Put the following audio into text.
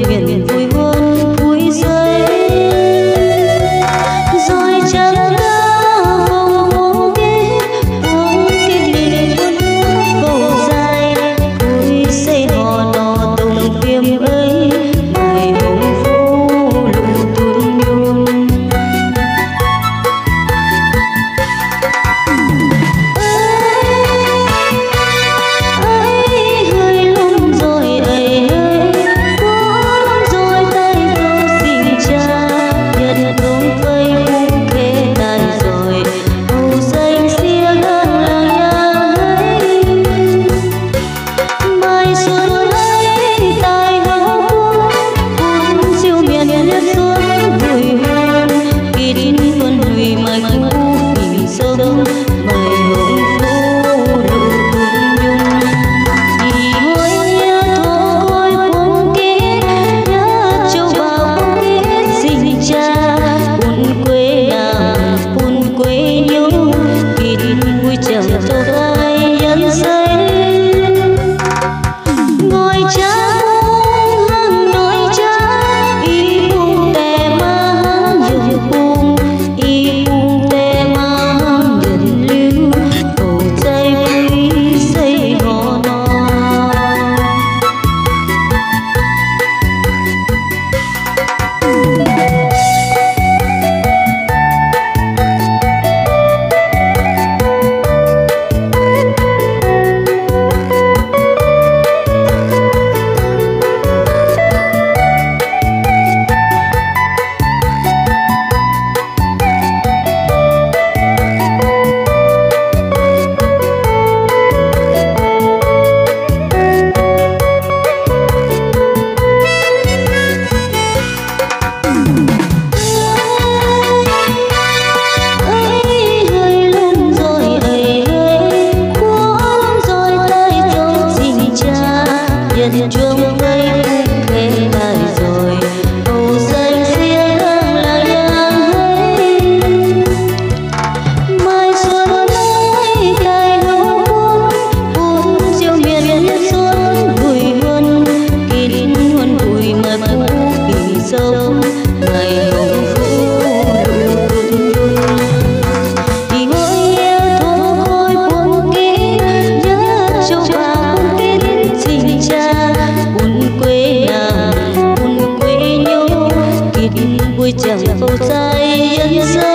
miền vui hơn vui giây rồi chẳng đã hồng kết liền quân cầu dài vui xây hò nò tùng tiêm ấy bài hồng phố lùng tuôn nhung chuông vây về lại rồi màu xanh xiên là nhang ấy mai xuân mới cài hồng buồn chiều miền nhất xuân vui hơn kín huân bụi mà cũ kỳ sâu ngày hồng phố thì ngôi thô khôi buồn kín nhớ châu bạc kín tình cha buồn quê nhung kín vui chẳng phâu tay nhân dân